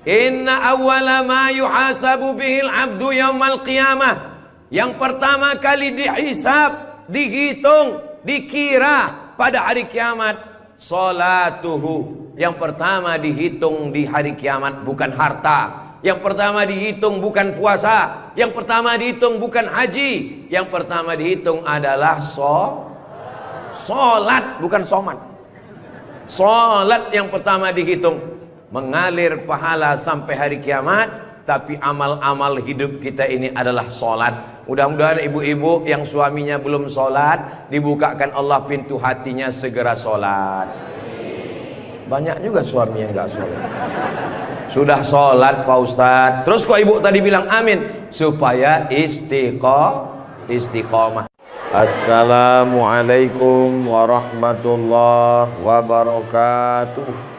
Inna awwala ma yuhasabu bihil abdu yaumal qiyamah. Yang pertama kali dihisab, dihitung, dikira pada hari kiamat, salatuhu. Yang pertama dihitung di hari kiamat bukan harta. Yang pertama dihitung bukan puasa. Yang pertama dihitung bukan haji. Yang pertama dihitung adalah solat, bukan somat. Solat yang pertama dihitung. Mengalir pahala sampai hari kiamat. Tapi amal-amal hidup kita ini adalah solat. Mudah-mudahan ibu-ibu yang suaminya belum solat, dibukakan Allah pintu hatinya segera solat. Banyak juga suami yang gak solat. Sudah sholat Pak Ustadz, terus kok ibu tadi bilang amin? Supaya istiqomah. Assalamualaikum warahmatullahi wabarakatuh.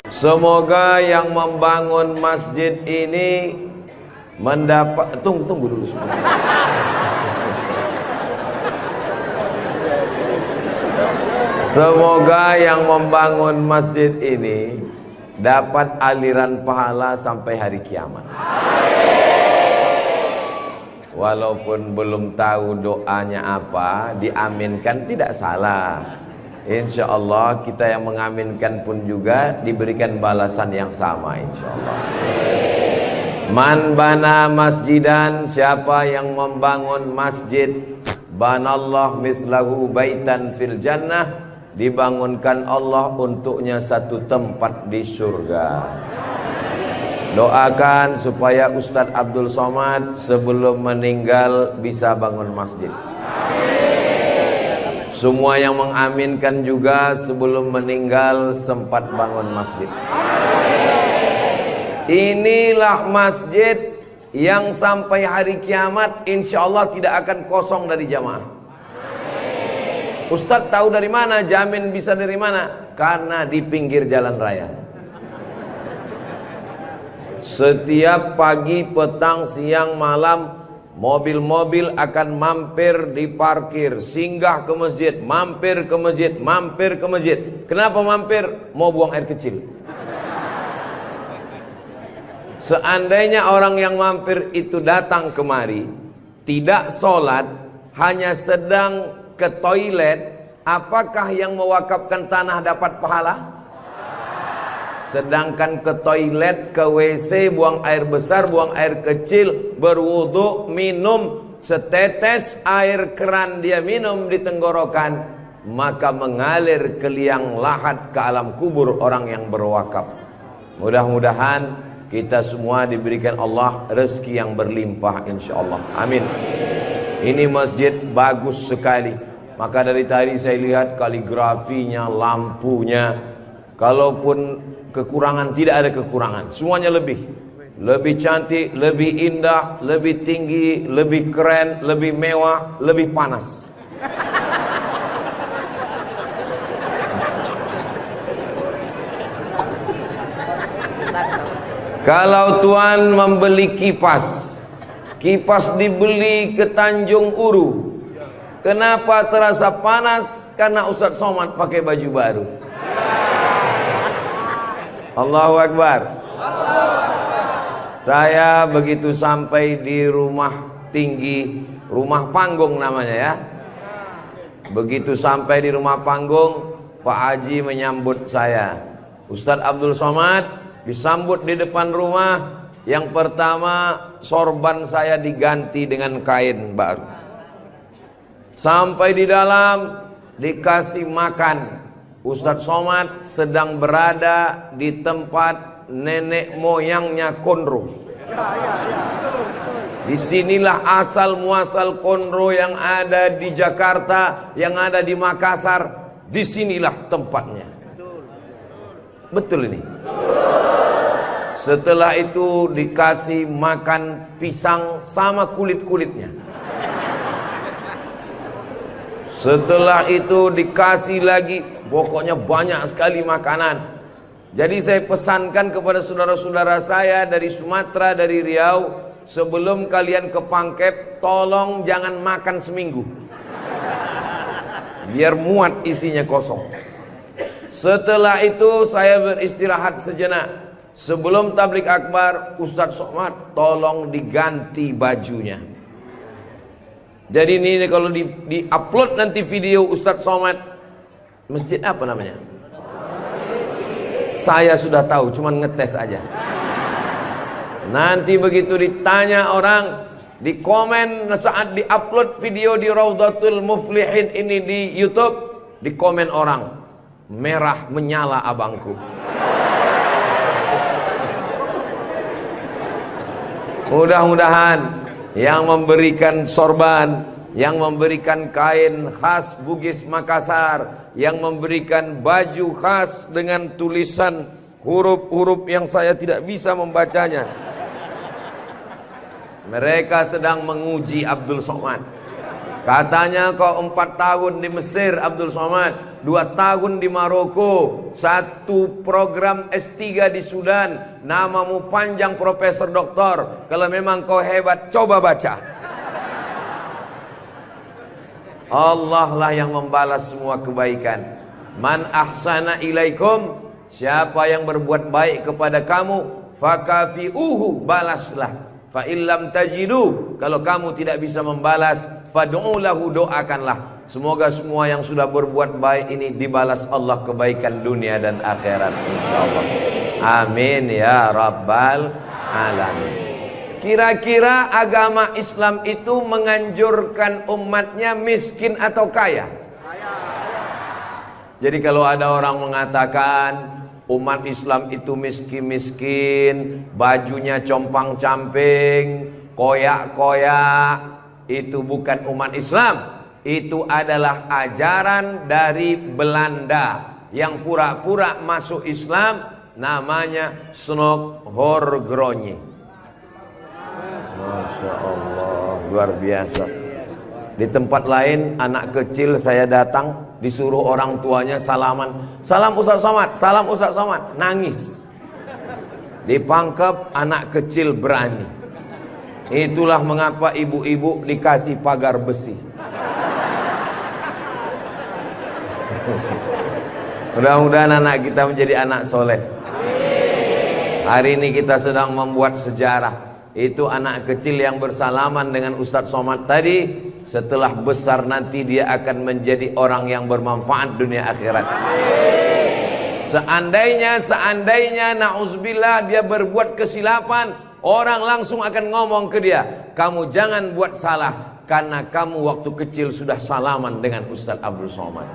Semoga yang membangun masjid ini mendapat... Tunggu dulu semua. Semoga yang membangun masjid ini dapat aliran pahala sampai hari kiamat. Walaupun belum tahu doanya apa, diaminkan tidak salah. Insya Allah kita yang mengaminkan pun juga diberikan balasan yang sama insya Allah. Man bana masjidan, siapa yang membangun masjid, banallah mislahu baitan fil jannah, dibangunkan Allah untuknya satu tempat di surga. Doakan supaya Ustadz Abdul Somad sebelum meninggal bisa bangun masjid. Semua yang mengaminkan juga sebelum meninggal sempat bangun masjid. Inilah masjid yang sampai hari kiamat insya Allah tidak akan kosong dari jamaah. Ustadz tahu dari mana? Jamin bisa dari mana? Karena di pinggir jalan raya. Setiap pagi, petang, siang, malam, mobil-mobil akan mampir di parkir, singgah ke masjid, mampir ke masjid, mampir ke masjid. Kenapa mampir? Mau buang air kecil. Seandainya orang yang mampir itu datang kemari, tidak sholat, hanya sedang ke toilet, apakah yang mewakafkan tanah dapat pahala? Sedangkan ke toilet, ke WC, buang air besar, buang air kecil, berwudu, minum setetes air keran dia minum di tenggorokan, maka mengalir ke liang lahat ke alam kubur orang yang berwakaf. Mudah-mudahan kita semua diberikan Allah rezeki yang berlimpah insyaallah. Amin. Ini masjid bagus sekali. Maka dari tadi saya lihat kaligrafinya, lampunya. Kalaupun kekurangan, tidak ada kekurangan. Semuanya lebih cantik, lebih indah, lebih tinggi, lebih keren, lebih mewah, lebih panas. Kalau Tuan membeli kipas dibeli ke Tanjung Uru, kenapa terasa panas? Karena Ustadz Somad pakai baju baru. Allahu Akbar. Saya begitu sampai di rumah tinggi, rumah panggung namanya ya. Begitu sampai di rumah panggung, Pak Haji menyambut saya. Ustadz Abdul Somad disambut di depan rumah. Yang pertama, sorban saya diganti dengan kain baru. Sampai di dalam dikasih makan. Ustadz Somad sedang berada di tempat nenek moyangnya Konro. Disinilah asal muasal Konro yang ada di Jakarta, yang ada di Makassar. Disinilah tempatnya. Betul ini. Setelah itu dikasih makan pisang sama kulit-kulitnya. Setelah itu dikasih lagi, pokoknya banyak sekali makanan. Jadi saya pesankan kepada saudara-saudara saya dari Sumatera, dari Riau, sebelum kalian ke Pangkep, tolong jangan makan seminggu. Biar muat isinya kosong. Setelah itu saya beristirahat sejenak. Sebelum tablik akbar, Ustadz Somad tolong diganti bajunya. Jadi ini kalau di-upload nanti video Ustadz Somad, masjid apa namanya? Saya sudah tahu, cuman ngetes aja. Nanti begitu ditanya orang, di komen saat di-upload video di Raudhatul Muflihin ini di YouTube, di komen orang, merah menyala abangku. Mudah-mudahan yang memberikan sorban, yang memberikan kain khas Bugis Makassar, yang memberikan baju khas dengan tulisan huruf-huruf yang saya tidak bisa membacanya, mereka sedang menguji Abdul Somad. Katanya kau 4 tahun di Mesir Abdul Somad, 2 tahun di Maroko, 1 program S3 di Sudan, namamu panjang profesor doktor. Kalau memang kau hebat, coba baca. Allah lah yang membalas semua kebaikan. Man ahsana ilaikum, siapa yang berbuat baik kepada kamu, fakafi'uhu, balaslah. Fa illam tajidu, kalau kamu tidak bisa membalas, fad'u lahu, doakanlah. Semoga semua yang sudah berbuat baik ini dibalas Allah kebaikan dunia dan akhirat insyaallah. Amin ya rabbal alamin. Kira-kira agama Islam itu menganjurkan umatnya miskin atau kaya? Jadi kalau ada orang mengatakan umat Islam itu miskin-miskin, bajunya compang-camping, koyak-koyak, itu bukan umat Islam. Itu adalah ajaran dari Belanda yang pura-pura masuk Islam, namanya Snokhorgrony. Masya Allah, luar biasa. Di tempat lain anak kecil saya datang, disuruh orang tuanya salaman, salam Ustadz Somad, salam Ustadz Somad, nangis. Dipangkep, anak kecil berani. Itulah mengapa ibu-ibu dikasih pagar besi. Mudah-mudahan anak kita menjadi anak soleh. Hari ini kita sedang membuat sejarah. Itu anak kecil yang bersalaman dengan Ustadz Somad tadi, setelah besar nanti dia akan menjadi orang yang bermanfaat dunia akhirat. Seandainya na'udzubillah dia berbuat kesilapan, orang langsung akan ngomong ke dia, kamu jangan buat salah, karena kamu waktu kecil sudah salaman dengan Ustadz Abdul Somad.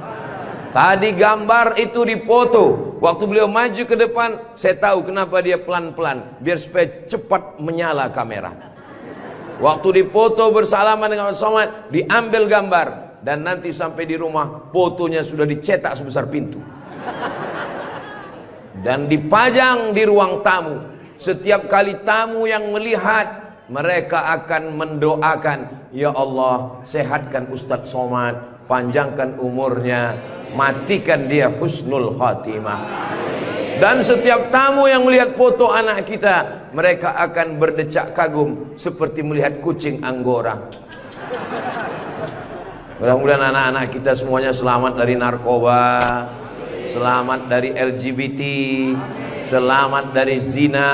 Tadi gambar itu dipoto. Waktu beliau maju ke depan, saya tahu kenapa dia pelan-pelan, biar supaya cepat menyala kamera. Waktu dipoto bersalaman dengan Ustadz Somad, diambil gambar, dan nanti sampai di rumah fotonya sudah dicetak sebesar pintu dan dipajang di ruang tamu. Setiap kali tamu yang melihat, mereka akan mendoakan, ya Allah, sehatkan Ustadz Somad, panjangkan umurnya, matikan dia husnul khatimah. Dan setiap tamu yang melihat foto anak kita, mereka akan berdecak kagum seperti melihat kucing Anggora. Mudah-mudahan anak-anak kita semuanya selamat dari narkoba, selamat dari LGBT, selamat dari zina,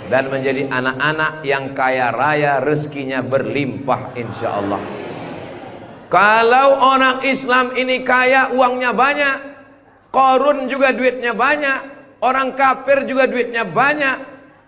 dan menjadi anak-anak yang kaya raya, rezekinya berlimpah insyaallah. Kalau orang Islam ini kaya, uangnya banyak, Qarun juga duitnya banyak, orang kafir juga duitnya banyak,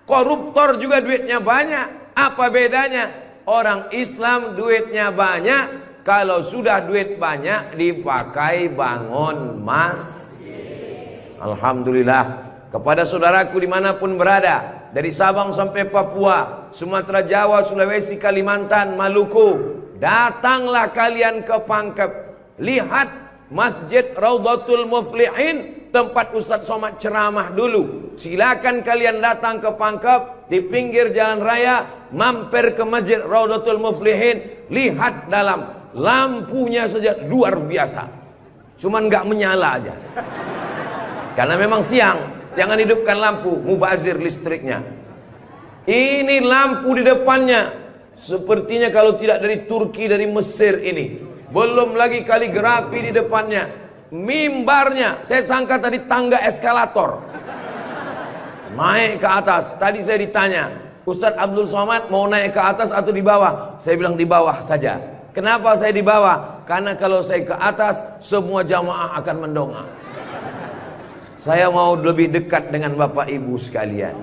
koruptor juga duitnya banyak. Apa bedanya? Orang Islam duitnya banyak, kalau sudah duit banyak dipakai bangun masjid. Alhamdulillah. Kepada saudaraku dimanapun berada, dari Sabang sampai Papua, Sumatera, Jawa, Sulawesi, Kalimantan, Maluku, datanglah kalian ke Pangkep. Lihat Masjid Raudhatul Muflihin, tempat Ustadz Somad ceramah dulu. Silakan kalian datang ke Pangkep, di pinggir jalan raya, mampir ke Masjid Raudhatul Muflihin. Lihat dalam, lampunya saja luar biasa, cuman gak menyala aja, karena memang siang. Jangan hidupkan lampu, mubazir listriknya. Ini lampu di depannya, sepertinya kalau tidak dari Turki, dari Mesir ini. Belum lagi kaligrafi di depannya. mimbarnya, saya sangka tadi tangga eskalator. Naik ke atas. Tadi saya ditanya, Ustadz Abdul Somad mau naik ke atas atau di bawah? Saya bilang di bawah saja. Kenapa saya di bawah? Karena kalau saya ke atas, semua jamaah akan mendongak. Saya mau lebih dekat dengan Bapak Ibu sekalian.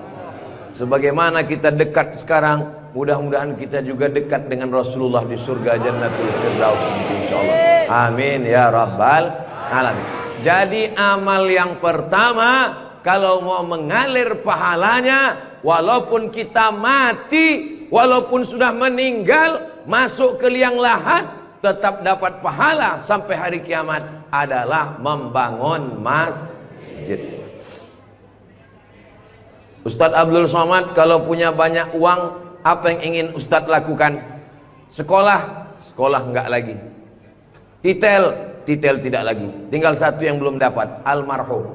Sebagaimana kita dekat sekarang, mudah-mudahan kita juga dekat dengan Rasulullah di surga Jannatul Firdaus, insyaallah. Amin ya rabbal alamin. Jadi amal yang pertama, kalau mau mengalir pahalanya, walaupun kita mati, walaupun sudah meninggal, masuk ke liang lahat, tetap dapat pahala sampai hari kiamat, adalah membangun masjid. Ustadz Abdul Somad kalau punya banyak uang, apa yang ingin Ustadz lakukan? Sekolah, sekolah enggak lagi. Titel, titel tidak lagi. Tinggal satu yang belum dapat, almarhum.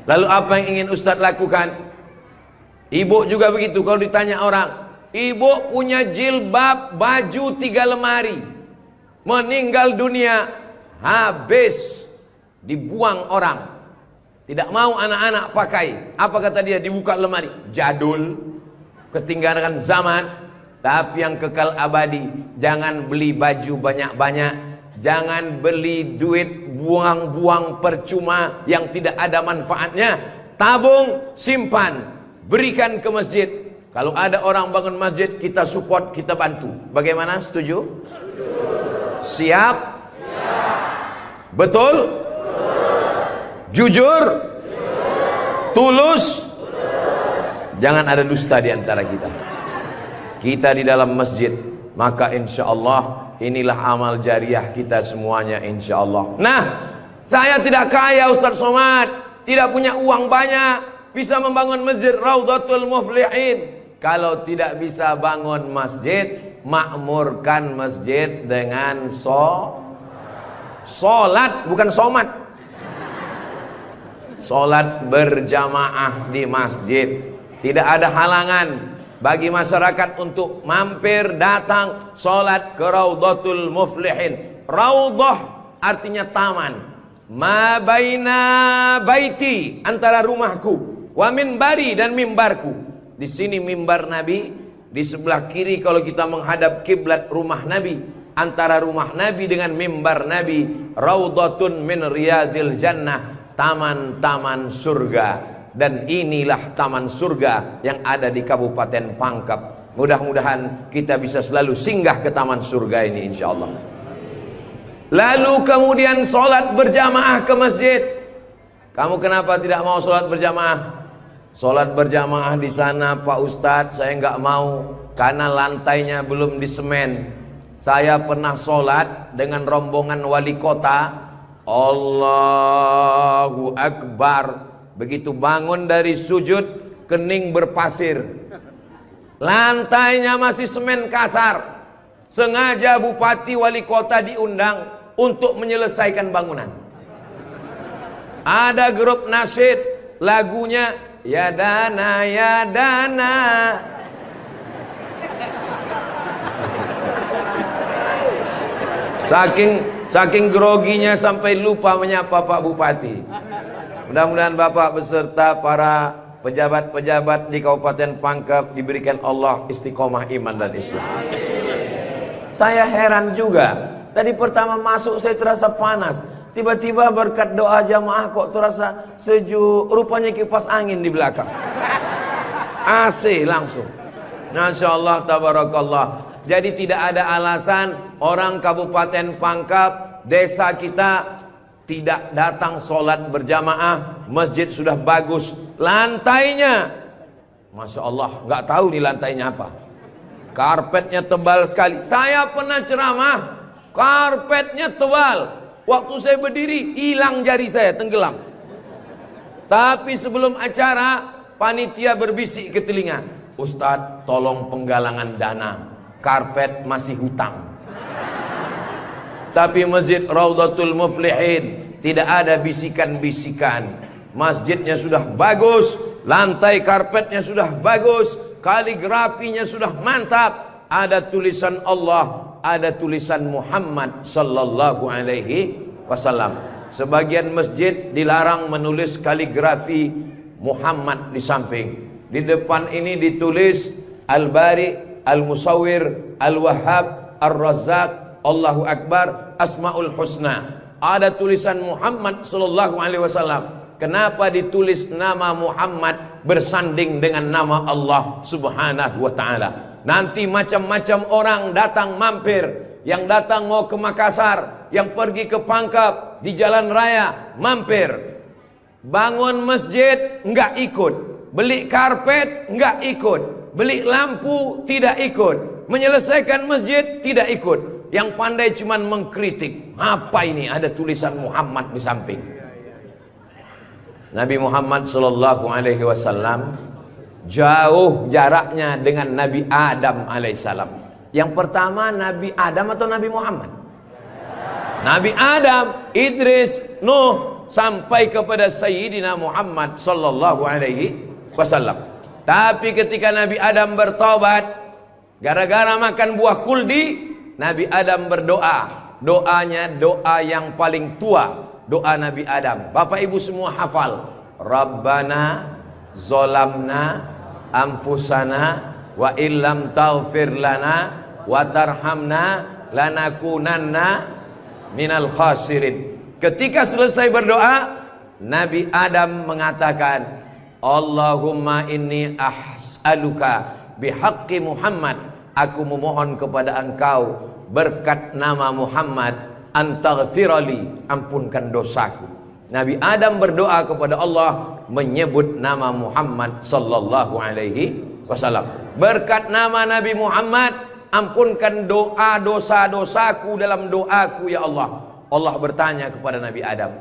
Lalu apa yang ingin Ustadz lakukan? Ibu juga begitu. Kalau ditanya orang, ibu punya jilbab, baju 3 lemari, meninggal dunia, habis, dibuang orang, tidak mau anak-anak pakai. Apa kata dia? Dibuka lemari, jadul, ketinggalan zaman. Tapi yang kekal abadi, jangan beli baju banyak-banyak, jangan beli duit buang-buang percuma yang tidak ada manfaatnya. Tabung, simpan, berikan ke masjid. Kalau ada orang bangun masjid, kita support, kita bantu. Bagaimana? Setuju? Siap? Betul? Jujur? Tulus? Jangan ada dusta di antara kita. Kita di dalam masjid, maka insya Allah inilah amal jariah kita semuanya, insya Allah. Nah, saya tidak kaya Ustadz Somad, tidak punya uang banyak, bisa membangun masjid Raudhatul Muflihin. Kalau tidak bisa bangun masjid, makmurkan masjid dengan sholat, bukan somat. Sholat berjamaah di masjid. Tidak ada halangan bagi masyarakat untuk mampir datang sholat ke Raudhatul Muflihin. Raudhah artinya taman. Ma baina baiti, antara rumahku, wa minbari, dan mimbarku. Di sini mimbar Nabi, di sebelah kiri kalau kita menghadap kiblat rumah Nabi. Antara rumah Nabi dengan mimbar Nabi, Raudhatun min riyadil jannah, taman-taman surga. Dan inilah taman surga yang ada di Kabupaten Pangkep. Mudah-mudahan kita bisa selalu singgah ke taman surga ini, insya Allah. Lalu kemudian sholat berjamaah ke masjid. Kamu kenapa tidak mau sholat berjamaah? Sholat berjamaah di sana Pak Ustadz, saya nggak mau karena lantainya belum disemen. Saya pernah sholat dengan rombongan wali kota. Allahu Akbar. Begitu bangun dari sujud, kening berpasir, lantainya masih semen kasar. Sengaja bupati wali kota diundang untuk menyelesaikan bangunan. Ada grup nasyid, lagunya ya dana ya dana. Saking groginya sampai lupa menyapa Pak Bupati. Mudah-mudahan Bapak beserta para pejabat-pejabat di Kabupaten Pangkep diberikan Allah istiqomah iman dan Islam. Saya heran juga. Tadi pertama masuk saya terasa panas. Tiba-tiba berkat doa jamaah kok terasa sejuk. Rupanya kipas angin di belakang. AC langsung. Masya Allah, tabarakallah. Jadi tidak ada alasan orang Kabupaten Pangkep, desa kita, tidak datang sholat berjamaah. Masjid sudah bagus, lantainya Masya Allah, nggak tahu nih lantainya apa. Karpetnya tebal sekali. Saya pernah ceramah, karpetnya tebal. Waktu saya berdiri, hilang jari saya, tenggelam. Tapi sebelum acara, panitia berbisik ke telinga, Ustadz tolong penggalangan dana, karpet masih hutang. Tapi masjid Raudhatul Muflihin tidak ada bisikan-bisikan. Masjidnya sudah bagus, lantai karpetnya sudah bagus, kaligrafinya sudah mantap. Ada tulisan Allah, ada tulisan Muhammad sallallahu alaihi wasallam. Sebagian masjid dilarang menulis kaligrafi Muhammad di samping. Di depan ini ditulis Al-Bari, Al-Musawwir, Al-Wahhab, Ar-Razzaq, Allahu Akbar, Asmaul Husna. Ada tulisan Muhammad sallallahu alaihi wasallam. Kenapa ditulis nama Muhammad bersanding dengan nama Allah Subhanahu wa taala? Nanti macam-macam orang datang mampir. Yang datang mau ke Makassar, yang pergi ke Pangkep, di jalan raya mampir. Bangun masjid enggak ikut, beli karpet enggak ikut, beli lampu tidak ikut, menyelesaikan masjid tidak ikut. Yang pandai cuman mengkritik. Apa ini ada tulisan Muhammad di samping? Nabi Muhammad sallallahu alaihi wasallam jauh jaraknya dengan Nabi Adam alaihissalam. Yang pertama Nabi Adam atau Nabi Muhammad? Nabi Adam, Idris, Nuh sampai kepada Sayyidina Muhammad sallallahu alaihi wasallam. Tapi ketika Nabi Adam bertobat gara-gara makan buah kuldi, Nabi Adam berdoa. Doanya doa yang paling tua. Doa Nabi Adam. Bapak ibu semua hafal. Rabbana zolamna anfusana wa illam taghfir lana wa tarhamna lanakunanna minal khasirin. Ketika selesai berdoa, Nabi Adam mengatakan, Allahumma inni as'aluka bihaqqi Muhammad. Aku memohon kepada engkau berkat nama Muhammad, antaghfirali, ampunkan dosaku. Nabi Adam berdoa kepada Allah menyebut nama Muhammad sallallahu alaihi wasallam. Berkat nama Nabi Muhammad, ampunkan doa dosa-dosaku dalam doaku ya Allah. Allah bertanya kepada Nabi Adam.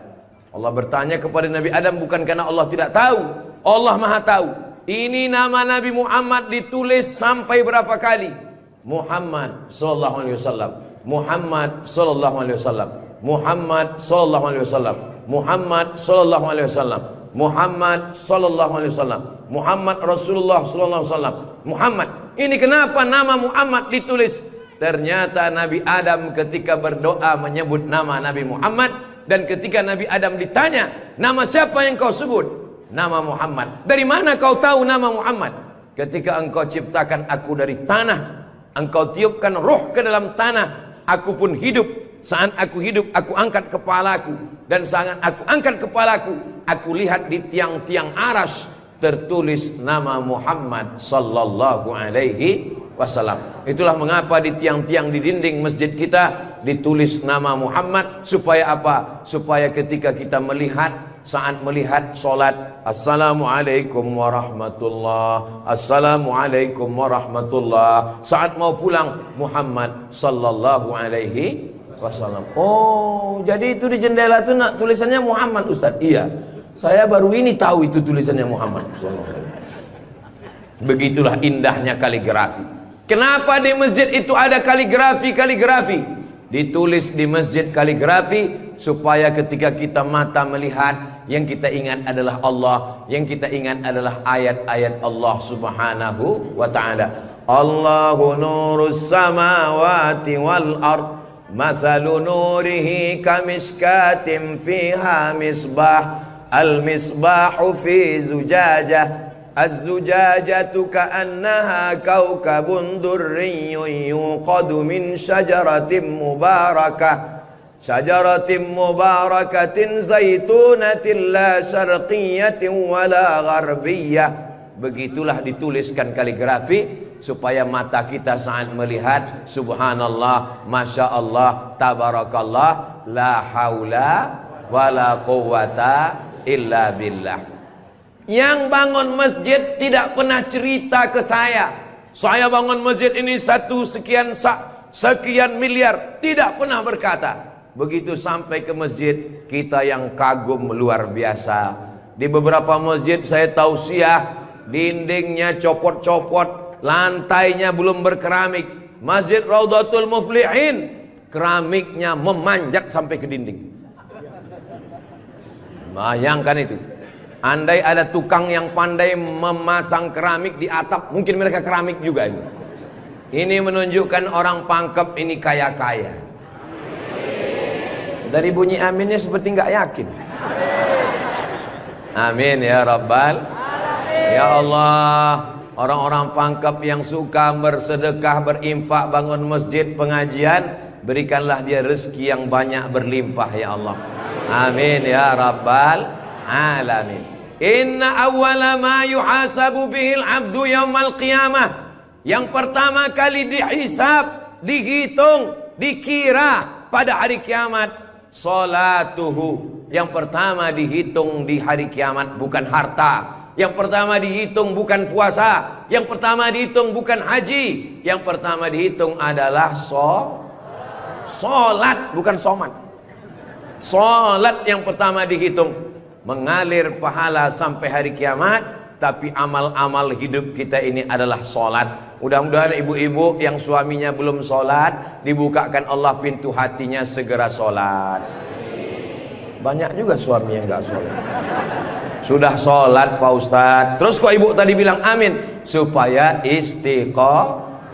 Allah bertanya kepada Nabi Adam bukan karena Allah tidak tahu. Allah Maha tahu. Ini nama Nabi Muhammad ditulis sampai berapa kali? Muhammad sallallahu alaihi wasallam. Muhammad sallallahu alaihi wasallam. Muhammad sallallahu alaihi wasallam. Muhammad sallallahu alaihi wasallam. Muhammad sallallahu alaihi wasallam. Muhammad Rasulullah sallallahu alaihi wasallam. Muhammad. Ini kenapa nama Muhammad ditulis? Ternyata Nabi Adam ketika berdoa menyebut nama Nabi Muhammad, dan ketika Nabi Adam ditanya, nama siapa yang kau sebut? Nama Muhammad. Dari mana kau tahu nama Muhammad? Ketika engkau ciptakan aku dari tanah, engkau tiupkan roh ke dalam tanah, aku pun hidup. Saat aku hidup, aku angkat kepalaku. Dan saat aku angkat kepalaku, aku lihat di tiang-tiang aras tertulis nama Muhammad sallallahu alaihi wasallam. Itulah mengapa di tiang-tiang di dinding masjid kita ditulis nama Muhammad. Supaya apa? Supaya ketika kita melihat, saat melihat solat, Assalamualaikum warahmatullah, Assalamualaikum warahmatullah. Saat mau pulang, Muhammad sallallahu alaihi wasallam. Oh, jadi itu di jendela itu tulisannya Muhammad, Ustaz? Iya, saya baru ini tahu itu tulisannya Muhammad sallallahu alaihi wasallam. Begitulah indahnya kaligrafi. Kenapa di masjid itu ada kaligrafi? Ditulis di masjid kaligrafi supaya ketika kita mata melihat, yang kita ingat adalah Allah, yang kita ingat adalah ayat-ayat Allah Subhanahu wa taala. Allahu nurus samawati wal ard, mathalu nurihi kamiskatin fiha misbah, al misbahu fi zujajah, az-zujajatu ka'annaha kawkabun durriyyun yuqadu min syajaratin mubarakatin zaitunatin la syarqiyatin wala gharbiyah. Begitulah dituliskan kaligrafi supaya mata kita saat melihat, subhanallah, masya Allah, tabarakallah, la haula wala quwata illa billah. Yang bangun masjid tidak pernah cerita ke saya bangun masjid ini sekian miliar. Tidak pernah berkata. Begitu sampai ke masjid, kita yang kagum luar biasa. Di beberapa masjid saya tausiah, dindingnya copot-copot, lantainya belum berkeramik. Masjid Raudhatul Muflihin, keramiknya memanjat sampai ke dinding. Bayangkan itu. Andai ada tukang yang pandai memasang keramik di atap, mungkin mereka keramik juga ini. Ini menunjukkan orang Pangkep ini kaya-kaya. Dari bunyi aminnya seperti nggak yakin. Amin ya Rabbal Alamin. Ya Allah, orang-orang pangkep yang suka bersedekah, berinfak, bangun masjid, pengajian, berikanlah dia rezeki yang banyak berlimpah ya Allah. Amin ya Rabbal Alamin. Inna awwala ma yuhasabu bihil abdu yaumal qiyamah. Yang pertama kali dihisab, dihitung, dikira pada hari kiamat, salatuhu. Yang pertama dihitung di hari kiamat bukan harta. Yang pertama dihitung bukan puasa. Yang pertama dihitung bukan haji. Yang pertama dihitung adalah solat, bukan somat. Solat yang pertama dihitung. Mengalir pahala sampai hari kiamat. Tapi amal-amal hidup kita ini adalah solat. Mudah-mudahan ibu-ibu yang suaminya belum solat, dibukakan Allah pintu hatinya, segera solat. Banyak juga suami yang gak solat. Sudah solat Pak Ustadz, terus kok ibu tadi bilang amin? Supaya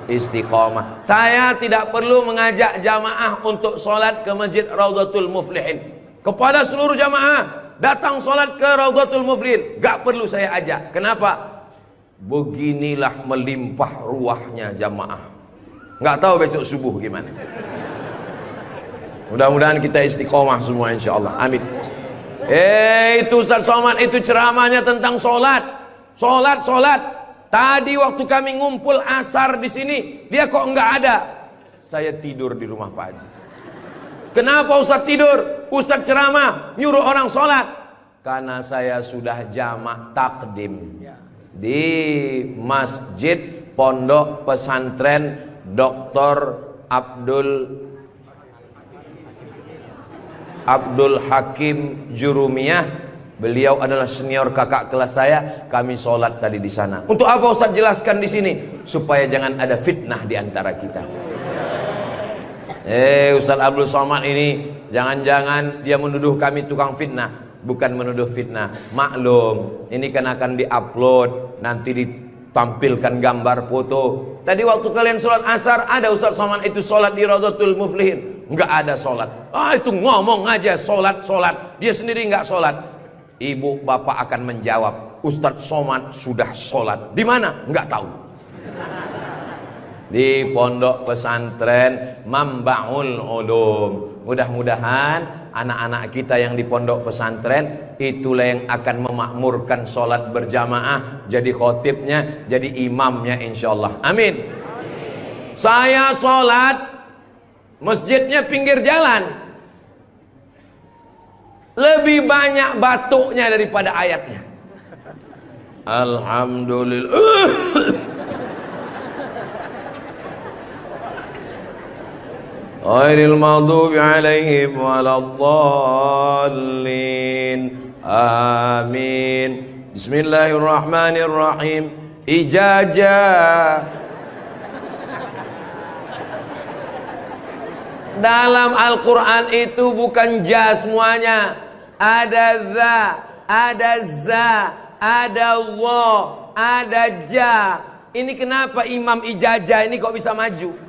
istiqomah. Saya tidak perlu mengajak jamaah untuk solat ke Masjid Raudhatul Muflihin. Kepada seluruh jamaah, datang solat ke Raudhatul Muflihin, gak perlu saya ajak. Kenapa? Beginilah melimpah ruahnya jamaah. Gak tahu besok subuh gimana. Mudah-mudahan kita istiqomah semua insyaallah. Amin. Itu Ustaz Somad, itu ceramahnya tentang solat. Solat. Tadi waktu kami ngumpul asar di sini, dia kok nggak ada. Saya tidur di rumah Pak Haji. Kenapa Ustaz tidur? Ustaz ceramah, nyuruh orang solat. Karena saya sudah jamak takdim di Masjid Pondok Pesantren Dr. Abdul Hakim Jurumiyah. Beliau adalah senior kakak kelas saya. Kami sholat tadi di sana. Untuk apa Ustaz jelaskan di sini? Supaya jangan ada fitnah di antara kita. Ustaz Abdul Somad ini jangan-jangan dia menuduh kami tukang fitnah. Bukan menuduh fitnah. Maklum, ini kan akan diupload, nanti ditampilkan gambar foto. Tadi waktu kalian sholat asar, ada Ustaz Somad itu sholat di Raudhatul Muflihin. Enggak ada sholat. Itu ngomong aja sholat. Dia sendiri enggak sholat. Ibu bapak akan menjawab, Ustaz Somad sudah sholat. Di mana? Enggak tahu. Di Pondok Pesantren Mambaul Ulum. Mudah-mudahan anak-anak kita yang di pondok pesantren itulah yang akan memakmurkan sholat berjamaah, jadi khotibnya, jadi imamnya insyaallah. Amin. Saya sholat, masjidnya pinggir jalan, lebih banyak batuknya daripada ayatnya. Alhamdulillah. Ghairil maghdubi alaihim waladdallin. Amin. Bismillahirrahmanirrahim. Ijazah. Dalam Al-Quran itu bukan ja semuanya. Ada za, ada za, ada Allah, ada ja. Ini kenapa Imam Ijazah ini kok bisa maju?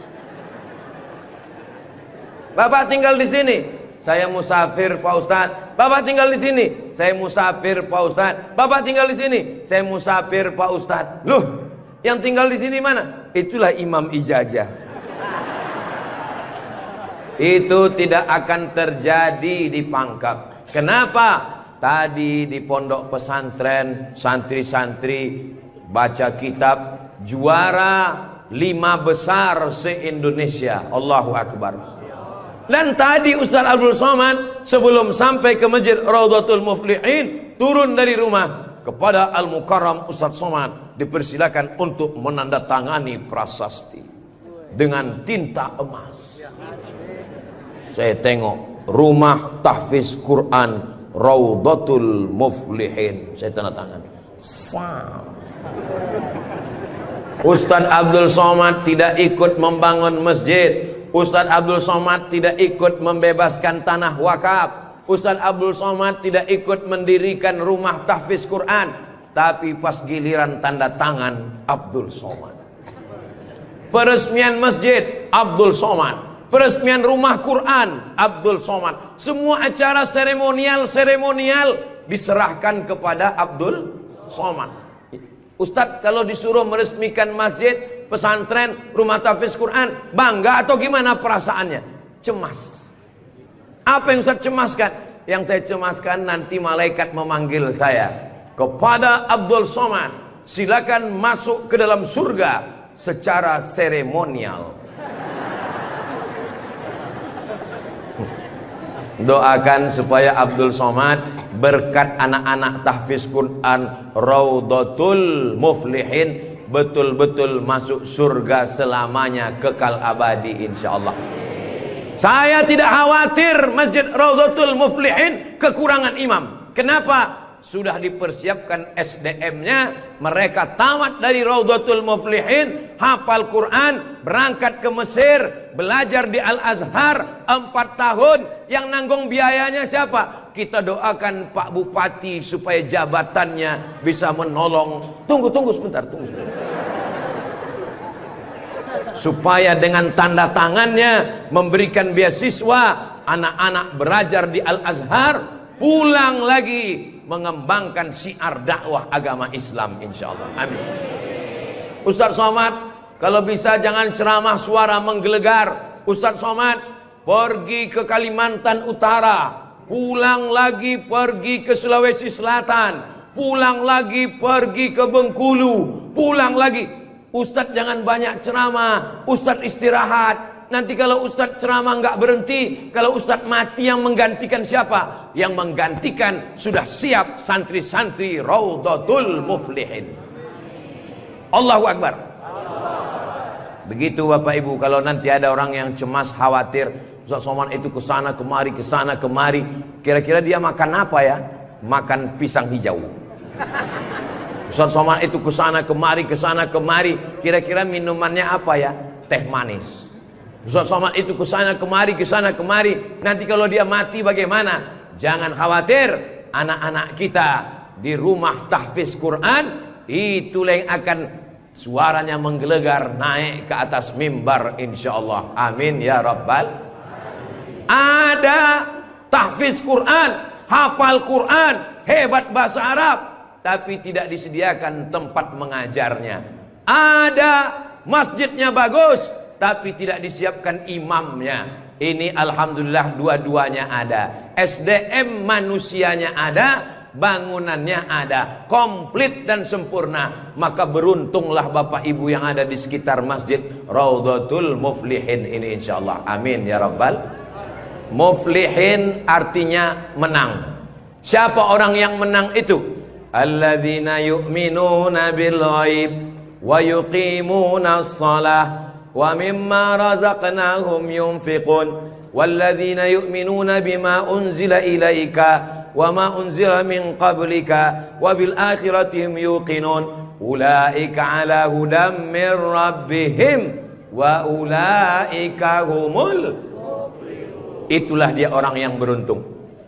Bapak tinggal di sini, saya musafir Pak Ustadz. Bapak tinggal di sini, saya musafir Pak Ustadz. Bapak tinggal di sini, saya musafir Pak Ustadz. Loh, yang tinggal di sini mana? Itulah Imam Ijazah. Itu tidak akan terjadi di Pangkep. Kenapa? Tadi di pondok pesantren, santri-santri baca kitab, juara 5 besar se-Indonesia. Allahu Akbar. Dan tadi Ustaz Abdul Somad sebelum sampai ke Masjid Raudhatul Muflihin, turun dari rumah kepada Al-Mukarram Ustaz Somad, dipersilakan untuk menandatangani prasasti dengan tinta emas. Saya tengok rumah tahfiz Quran Raudhatul Muflihin, saya tanda tangan. Ustaz Abdul Somad tidak ikut membangun masjid. Ustaz Abdul Somad tidak ikut membebaskan tanah wakaf. Ustaz Abdul Somad tidak ikut mendirikan rumah tahfiz Quran. Tapi pas giliran tanda tangan Abdul Somad. Peresmian masjid Abdul Somad. Peresmian rumah Quran Abdul Somad. Semua acara seremonial diserahkan kepada Abdul Somad. Ustadz kalau disuruh meresmikan masjid, pesantren, rumah tahfiz Quran, bangga atau gimana perasaannya? Cemas. Apa yang Ustadz cemaskan? Yang saya cemaskan nanti malaikat memanggil saya. Kepada Abdul Somad, silakan masuk ke dalam surga secara seremonial. Doakan supaya Abdul Somad berkat anak-anak tahfiz Quran Raudhatul Muflihin betul-betul masuk surga selamanya, kekal abadi insyaallah. Saya tidak khawatir Masjid Raudhatul Muflihin kekurangan imam. Kenapa? Sudah dipersiapkan SDM-nya. Mereka tamat dari Raudhatul Muflihin, hafal Quran, berangkat ke Mesir, belajar di Al-Azhar 4 tahun. Yang nanggung biayanya siapa? Kita doakan Pak Bupati supaya jabatannya bisa menolong. Tunggu sebentar. Supaya dengan tanda tangannya memberikan beasiswa, anak-anak belajar di Al-Azhar, pulang lagi mengembangkan syiar dakwah agama Islam insyaallah. Amin. Ustadz Somad, kalau bisa jangan ceramah suara menggelegar. Ustadz Somad pergi ke Kalimantan Utara, pulang lagi pergi ke Sulawesi Selatan, pulang lagi pergi ke Bengkulu, pulang lagi. Ustadz jangan banyak ceramah, Ustadz istirahat. Nanti kalau Ustadz ceramah nggak berhenti, kalau Ustadz mati yang menggantikan siapa? Yang menggantikan sudah siap santri-santri Raudhatul Muflihin. Allahu Akbar. Begitu Bapak Ibu, kalau nanti ada orang yang cemas, khawatir, Ustadz Somad itu kesana kemari, kira-kira dia makan apa ya? Makan pisang hijau. Ustadz Somad itu kesana kemari, kira-kira minumannya apa ya? Teh manis. Ustadz Somad itu kesana kemari, nanti kalau dia mati bagaimana? Jangan khawatir, anak-anak kita di rumah tahfiz Quran itulah yang akan suaranya menggelegar naik ke atas mimbar insyaallah. Amin ya rabbal. Ada tahfiz Quran, hafal Quran, hebat bahasa Arab, tapi tidak disediakan tempat mengajarnya. Ada masjidnya bagus, tapi tidak disiapkan imamnya. Ini alhamdulillah dua-duanya ada. SDM manusianya ada, bangunannya ada, komplit dan sempurna. Maka beruntunglah Bapak Ibu yang ada di sekitar Masjid Raudhatul Muflihin ini insyaallah. Amin ya rabbal. Muflihin artinya menang. Siapa orang yang menang itu? Alladzina yu'minuna bil ghaib wa yuqimuna shalah wa mimma razaqnahum yunfiqun walladzina yu'minuna bima unzila ilaika wa ma unzila min qablika wa bil akhirati hum yuqinun ulaika ala hudam min rabbihim wa ulaika humul muflihun. Itulah dia orang yang beruntung.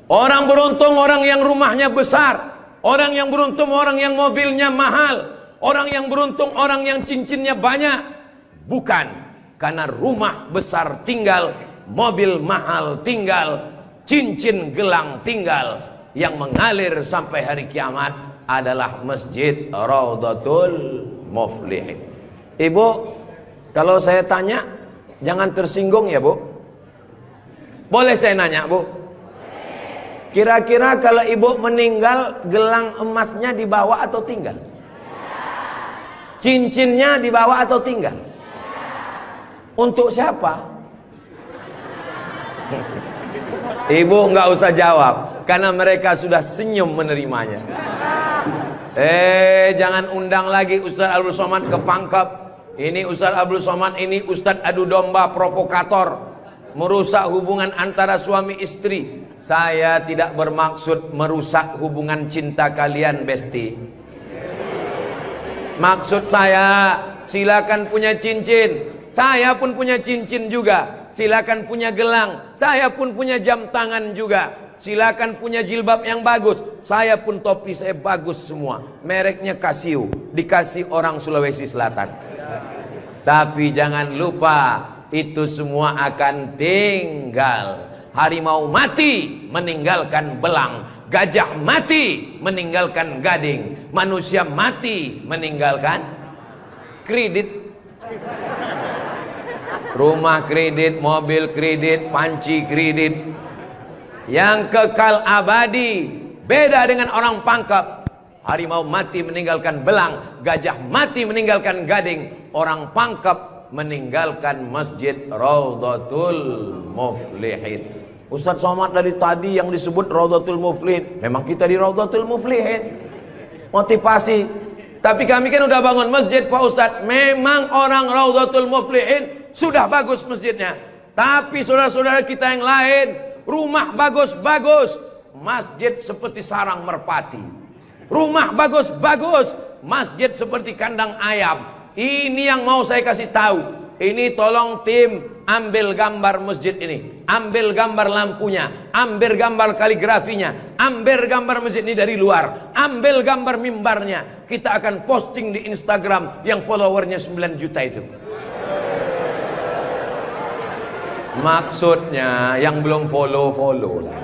Orang beruntung orang yang rumahnya besar, orang yang beruntung orang yang mobilnya mahal, orang yang beruntung orang yang cincinnya banyak. Bukan karena rumah besar tinggal, mobil mahal tinggal, cincin gelang tinggal. Yang mengalir sampai hari kiamat adalah Masjid Raudhatul Muflihin. Ibu, kalau saya tanya jangan tersinggung ya Bu. Boleh saya nanya Bu? Kira-kira kalau ibu meninggal, gelang emasnya dibawa atau tinggal? Cincinnya dibawa atau tinggal? Untuk siapa? Ibu nggak usah jawab, karena mereka sudah senyum menerimanya. Jangan undang lagi Ustadz Abdul Somad ke Pangkep. Ini Ustadz Abdul Somad, ini Ustadz adu domba provokator, merusak hubungan antara suami istri. Saya tidak bermaksud merusak hubungan cinta kalian, Besti. Maksud saya, silakan punya cincin. Saya pun punya cincin juga. Silakan punya gelang. Saya pun punya jam tangan juga. Silakan punya jilbab yang bagus. Saya pun topi saya bagus semua. Mereknya Casio. Dikasih orang Sulawesi Selatan. Tapi jangan lupa, itu semua akan tinggal. Harimau mati meninggalkan belang, gajah mati meninggalkan gading, manusia mati meninggalkan kredit. Rumah kredit, mobil kredit, panci kredit. Yang kekal abadi beda dengan orang pangkep. Harimau mati meninggalkan belang, gajah mati meninggalkan gading, orang pangkep meninggalkan masjid Raudhatul Muflihin. Ustaz Somad dari tadi yang disebut Raudhatul Muflihin, memang kita di Raudhatul Muflihin. Motivasi. Tapi kami kan udah bangun masjid Pak Ustaz. Memang orang Raudhatul Muflihin sudah bagus masjidnya. Tapi saudara-saudara kita yang lain, rumah bagus-bagus, masjid seperti sarang merpati. Rumah bagus-bagus, masjid seperti kandang ayam. Ini yang mau saya kasih tahu. Ini tolong tim ambil gambar masjid ini, ambil gambar lampunya, ambil gambar kaligrafinya, ambil gambar masjid ini dari luar, ambil gambar mimbarnya. Kita akan posting di Instagram yang followernya 9 juta itu. Maksudnya yang belum follow lah.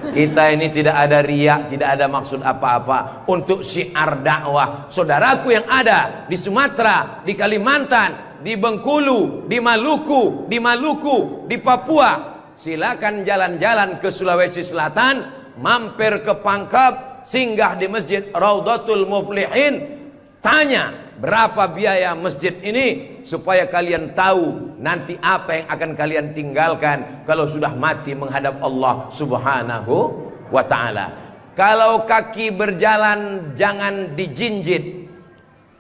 Kita ini tidak ada riak, tidak ada maksud apa-apa. Untuk syiar dakwah saudaraku yang ada di Sumatera, di Kalimantan, di Bengkulu, di Maluku, di Papua, silakan jalan-jalan ke Sulawesi Selatan, mampir ke Pangkep, singgah di Masjid Raudhatul Muflihin, tanya berapa biaya masjid ini, supaya kalian tahu nanti apa yang akan kalian tinggalkan kalau sudah mati menghadap Allah Subhanahu wa ta'ala. Kalau kaki berjalan jangan dijinjit.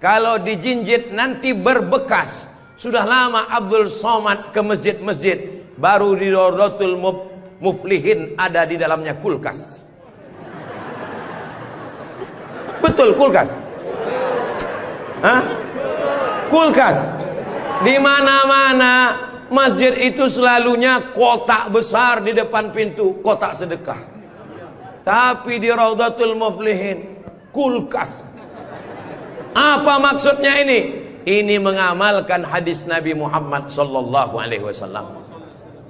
Kalau dijinjit nanti berbekas. Sudah lama Abdul Somad ke masjid-masjid, baru di Raudhatul Muflihin ada di dalamnya kulkas. Betul, kulkas. Hah? Kulkas. Di mana-mana masjid itu selalunya kotak besar di depan pintu, kotak sedekah. Tapi di Raudhatul Muflihin kulkas. Apa maksudnya ini? Ini mengamalkan hadis Nabi Muhammad sallallahu alaihi wasallam.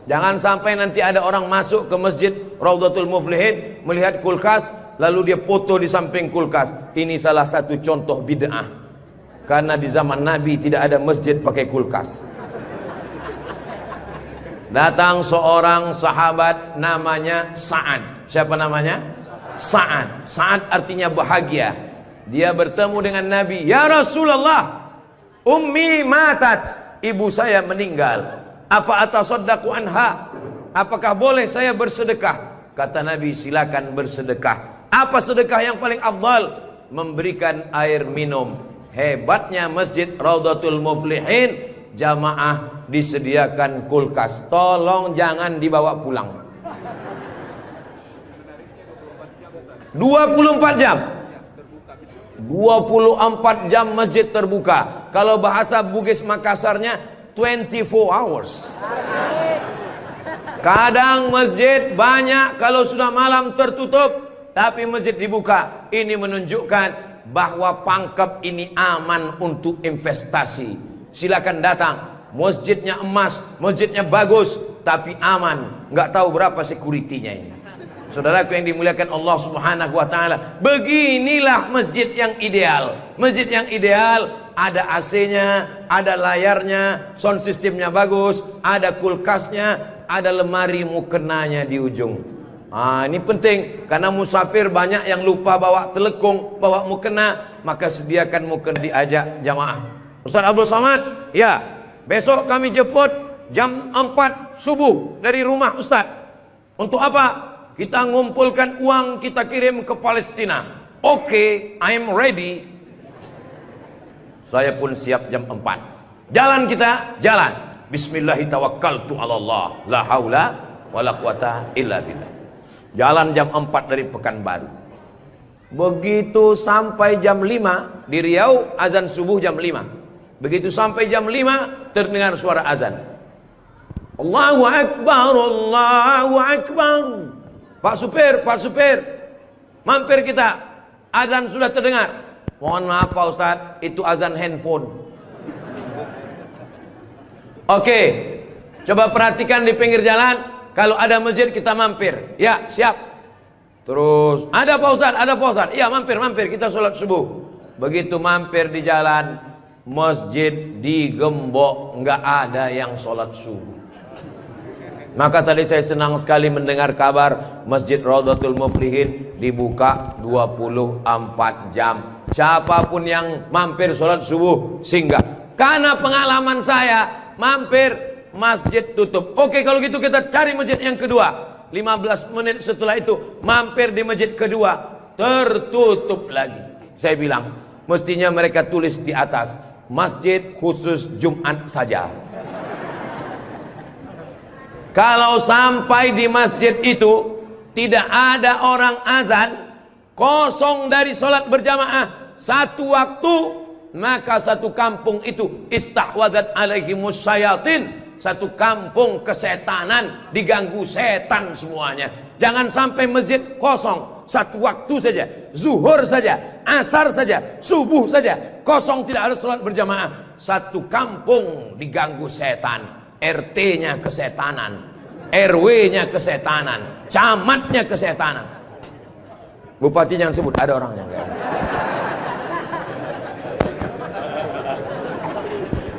Jangan sampai nanti ada orang masuk ke masjid Raudhatul Muflihin melihat kulkas, lalu dia foto di samping kulkas. Ini salah satu contoh bid'ah. Karena di zaman Nabi tidak ada masjid pakai kulkas. Datang seorang sahabat namanya Sa'ad. Siapa namanya? Sa'ad. Sa'ad artinya bahagia. Dia bertemu dengan Nabi. Ya Rasulullah, ummi matat, ibu saya meninggal. Apa atasaddaqu anha? Apakah boleh saya bersedekah? Kata Nabi, silakan bersedekah. Apa sedekah yang paling afdal? Memberikan air minum. Hebatnya masjid Raudhatul Muflihin, jamaah disediakan kulkas. Tolong jangan dibawa pulang. 24 jam. 24 jam masjid terbuka. Kalau bahasa Bugis Makassarnya 24 hours. Kadang masjid banyak, kalau sudah malam tertutup, tapi masjid dibuka. Ini menunjukkan bahwa Pangkep ini aman untuk investasi. Silakan datang. Masjidnya emas, masjidnya bagus, tapi aman. Nggak tahu berapa security-nya ini. Saudaraku yang dimuliakan Allah Subhanahu wa ta'ala, beginilah masjid yang ideal. Masjid yang ideal, ada AC-nya, ada layarnya, sound systemnya bagus, ada kulkasnya, ada lemari mukenanya di ujung. Ini penting, karena musafir banyak yang lupa bawa telekung, bawa mukena, maka sediakan mukena. Diajak jamaah. Ustaz Abdul Somad, ya, besok kami jemput jam 4 subuh dari rumah Ustaz. Untuk apa? Kita ngumpulkan uang, kita kirim ke Palestina. Oke, I'm ready. Saya pun siap jam 4. Jalan kita, jalan. Bismillahirrahmanirrahim. La haula wala quwata illa billah. Jalan jam 4 dari Pekanbaru. Begitu sampai jam 5 di Riau, azan subuh jam 5. Begitu sampai jam 5 terdengar suara azan. Allahu Akbar, Allahu Akbar. Pak supir, mampir kita. Azan sudah terdengar. Mohon maaf Pak Ustadz, itu azan handphone. Oke, coba perhatikan di pinggir jalan, kalau ada masjid kita mampir. Ya, siap. Terus, ada Pak Ustadz, ada Pak Ustadz. Iya, mampir, kita sholat subuh. Begitu mampir di jalan, masjid digembok, nggak ada yang sholat subuh. Maka tadi saya senang sekali mendengar kabar Masjid Raudhatul Muflihin dibuka 24 jam. Siapapun yang mampir sholat subuh singgah. Karena pengalaman saya, mampir masjid tutup. Oke, kalau gitu kita cari masjid yang kedua. 15 menit setelah itu mampir di masjid kedua, tertutup lagi. Saya bilang, mestinya mereka tulis di atas, masjid khusus Jumat saja. Kalau sampai di masjid itu tidak ada orang azan, kosong dari sholat berjamaah satu waktu, maka satu kampung itu istahwadat alaihimus syayatin, satu kampung kesetanan, diganggu setan semuanya. Jangan sampai masjid kosong satu waktu saja, zuhur saja, asar saja, subuh saja, kosong tidak ada sholat berjamaah, satu kampung diganggu setan. RT-nya kesetanan, RW-nya kesetanan, camatnya kesetanan. Bupati jangan sebut, ada orangnya.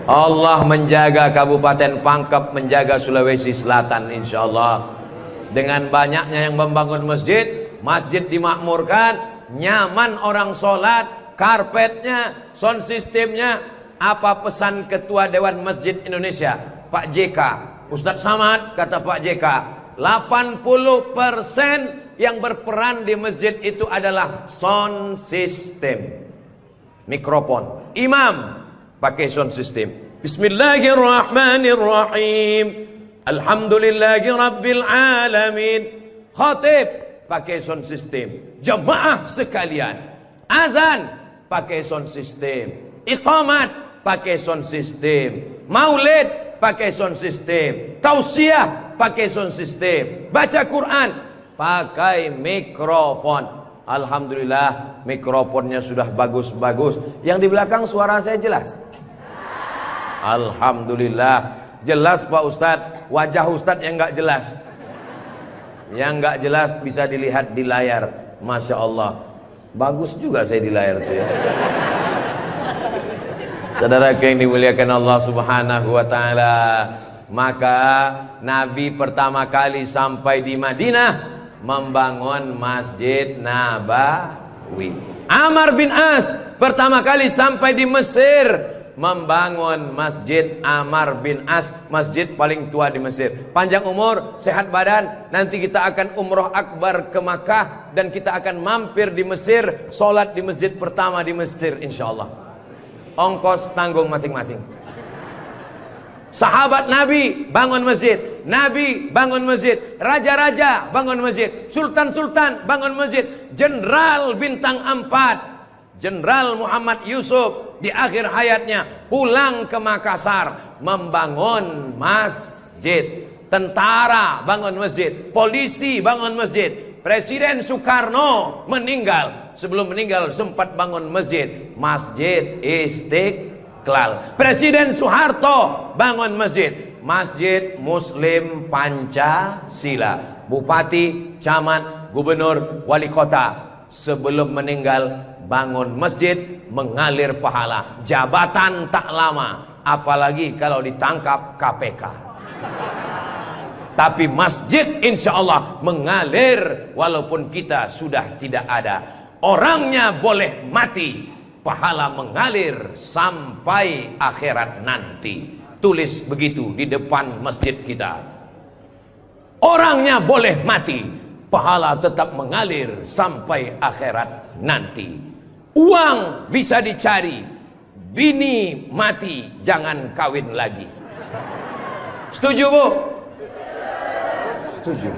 Allah menjaga Kabupaten Pangkep, menjaga Sulawesi Selatan, insya Allah. Dengan banyaknya yang membangun masjid, masjid dimakmurkan, nyaman orang sholat, karpetnya, sound systemnya. Apa pesan Ketua Dewan Masjid Indonesia, Pak JK, Ustadz Samad, kata Pak JK, 80% yang berperan di masjid itu adalah sound system, mikrofon. Imam pakai sound system, Bismillahirrahmanirrahim, Alhamdulillahi Rabbil Alamin. Khatib pakai sound system. Jemaah sekalian, azan pakai sound system, iqamat pakai sound system, maulid pakai sound system, tausiah pakai sound system, baca Quran pakai mikrofon. Alhamdulillah mikrofonnya sudah bagus-bagus. Yang di belakang suara saya jelas? Alhamdulillah jelas Pak Ustadz. Wajah Ustadz yang nggak jelas, yang nggak jelas bisa dilihat di layar. Masya Allah, bagus juga saya di layar itu ya. Saudara yang dimuliakan Allah Subhanahu wa taala, maka Nabi pertama kali sampai di Madinah membangun Masjid Nabawi. Amr bin As pertama kali sampai di Mesir membangun Masjid Amr bin As, masjid paling tua di Mesir. Panjang umur, sehat badan, nanti kita akan umroh akbar ke Makkah dan kita akan mampir di Mesir, sholat di masjid pertama di Mesir insyaallah. Ongkos tanggung masing-masing. Sahabat Nabi bangun masjid, Nabi bangun masjid, raja-raja bangun masjid, sultan-sultan bangun masjid, jenderal bintang 4, Jenderal Muhammad Yusuf di akhir hayatnya pulang ke Makassar membangun masjid. Tentara bangun masjid, polisi bangun masjid. Presiden Soekarno meninggal, sebelum meninggal sempat bangun masjid, Masjid Istiqlal. Presiden Soeharto bangun masjid, Masjid Muslim Pancasila. Bupati, camat, gubernur, wali kota sebelum meninggal bangun masjid, mengalir pahala. Jabatan tak lama, apalagi kalau ditangkap KPK. Tapi masjid insya Allah mengalir walaupun kita sudah tidak ada. Orangnya boleh mati, pahala mengalir sampai akhirat nanti. Tulis begitu di depan masjid kita. Orangnya boleh mati, pahala tetap mengalir sampai akhirat nanti. Uang bisa dicari, bini mati jangan kawin lagi. Setuju Bu? Setuju.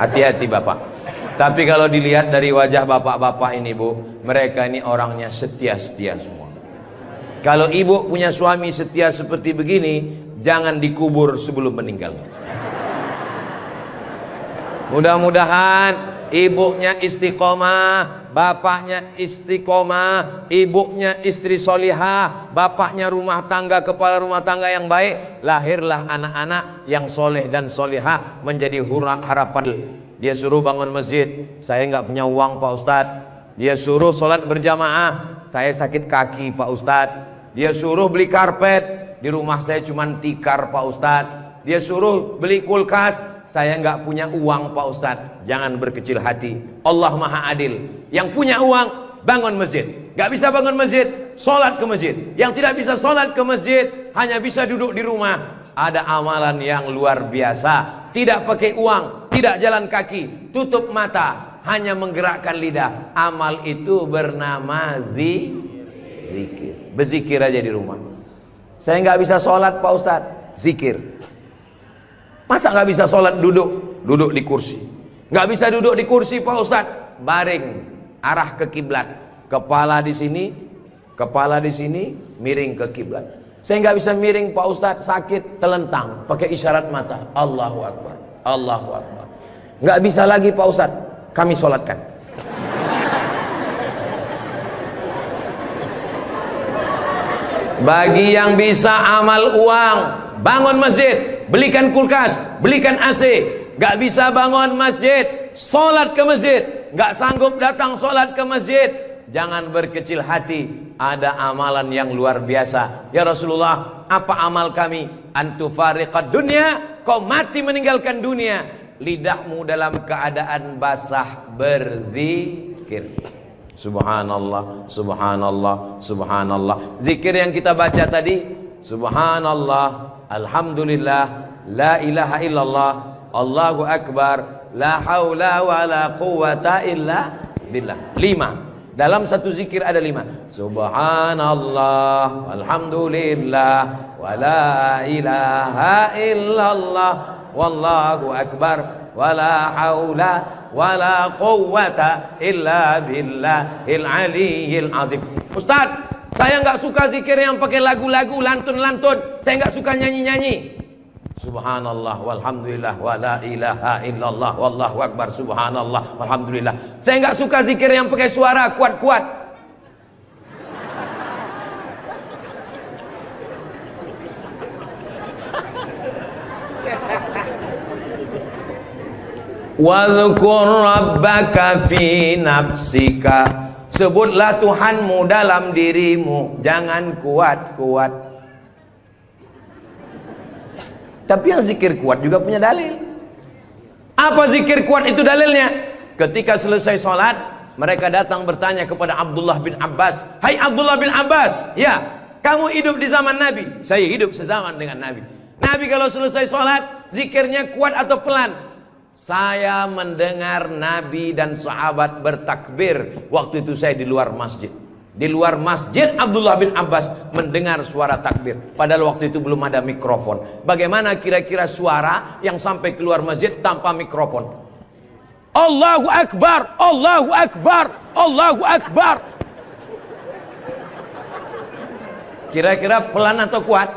Hati-hati Bapak. Tapi kalau dilihat dari wajah bapak-bapak ini Bu, mereka ini orangnya setia-setia semua. Kalau ibu punya suami setia seperti begini, jangan dikubur sebelum meninggal. Mudah-mudahan ibunya istiqomah, bapaknya istiqomah, ibunya istri solihah, bapaknya rumah tangga, kepala rumah tangga yang baik, lahirlah anak-anak yang soleh dan solihah menjadi harapan. Dia suruh bangun masjid, saya nggak punya uang Pak Ustadz. Dia suruh sholat berjamaah, saya sakit kaki Pak Ustadz. Dia suruh beli karpet, di rumah saya cuma tikar Pak Ustadz. Dia suruh beli kulkas, saya nggak punya uang Pak Ustadz. Jangan berkecil hati, Allah Maha Adil. Yang punya uang bangun masjid, nggak bisa bangun masjid, sholat ke masjid. Yang tidak bisa sholat ke masjid, hanya bisa duduk di rumah. Ada amalan yang luar biasa, tidak pakai uang, tidak jalan kaki, tutup mata, hanya menggerakkan lidah. Amal itu bernama zikir. Berzikir aja di rumah. Saya nggak bisa sholat Pak Ustadz, zikir. Masa nggak bisa sholat duduk di kursi? Nggak bisa duduk di kursi Pak Ustadz, baring, arah ke kiblat, kepala di sini, miring ke kiblat. Saya nggak bisa miring Pak Ustadz, sakit, telentang, pakai isyarat mata, Allahu Akbar, Allahu Akbar. Nggak bisa lagi Pak Ustadz, kami sholatkan. Bagi yang bisa amal uang, bangun masjid, belikan kulkas, belikan AC. Gak bisa bangun masjid, sholat ke masjid. Gak sanggup datang sholat ke masjid, jangan berkecil hati. Ada amalan yang luar biasa. Ya Rasulullah, apa amal kami? Antufariqad dunya, kau mati meninggalkan dunia, lidahmu dalam keadaan basah berzikir. Subhanallah, subhanallah, subhanallah. Zikir yang kita baca tadi, subhanallah, alhamdulillah, la ilaha illallah, Allahu akbar, la haula wa la quwata illa billah. 5. Dalam satu zikir ada 5. Subhanallah, alhamdulillah, wa la ilaha illallah, wallahu akbar, wa la haula wala quwwata illa billahil aliyyil azim. Ustaz, saya nggak suka zikir yang pakai lagu-lagu, lantun-lantun. Saya nggak suka nyanyi-nyanyi. Subhanallah walhamdulillah wala ilaha illallah wallahu akbar, subhanallah walhamdulillah. Saya nggak suka zikir yang pakai suara kuat-kuat. Wadhkur rabbaka fi nafsika, sebutlah Tuhanmu dalam dirimu, jangan kuat-kuat. Tapi yang zikir kuat juga punya dalil. Apa zikir kuat itu dalilnya? Ketika selesai sholat, mereka datang bertanya kepada Abdullah bin Abbas, hai Abdullah bin Abbas, ya kamu hidup di zaman Nabi? Saya hidup sezaman dengan Nabi. Nabi kalau selesai sholat, zikirnya kuat atau pelan? Saya mendengar Nabi dan sahabat bertakbir. Waktu itu saya di luar masjid. Di luar masjid Abdullah bin Abbas mendengar suara takbir. Padahal waktu itu belum ada mikrofon. Bagaimana kira-kira suara yang sampai keluar masjid tanpa mikrofon? Allahu Akbar, Allahu Akbar, Allahu Akbar. Kira-kira pelan atau kuat?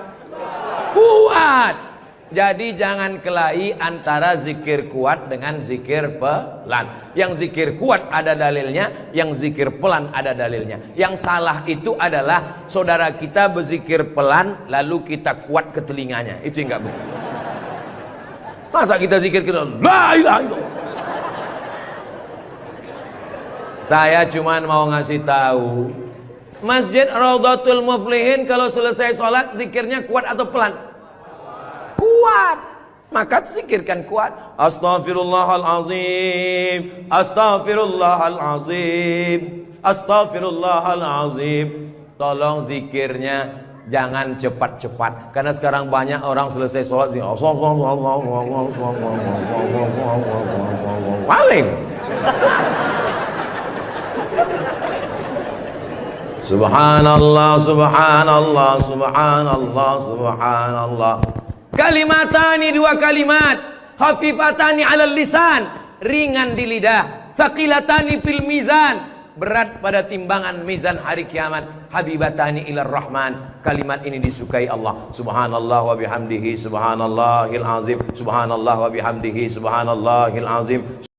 Kuat. Jadi jangan kelahi antara zikir kuat dengan zikir pelan. Yang zikir kuat ada dalilnya, yang zikir pelan ada dalilnya. Yang salah itu adalah saudara kita berzikir pelan lalu kita kuat ke telinganya. Itu yang enggak betul. Masa kita zikir kita la ilaha illallah. Saya cuman mau ngasih tahu, Masjid Raudhatul Muflihin kalau selesai sholat zikirnya kuat atau pelan? Kuat. Maka zikirkan kuat. Astaghfirullahalazim, astaghfirullahalazim, astaghfirullahalazim. Tolong zikirnya jangan cepat-cepat, karena sekarang banyak orang selesai sholat paling subhanallah, subhanallah, subhanallah, subhanallah. Kalimatani, 2 kalimat, khafifatani 'alal lisan, ringan di lidah, tsaqilatani fil mizan, berat pada timbangan mizan hari kiamat, habibatani ilar rahman. Kalimat ini disukai Allah. Subhanallah wa bihamdihi subhanallahil azim, subhanallah wa bihamdihi subhanallahil azim.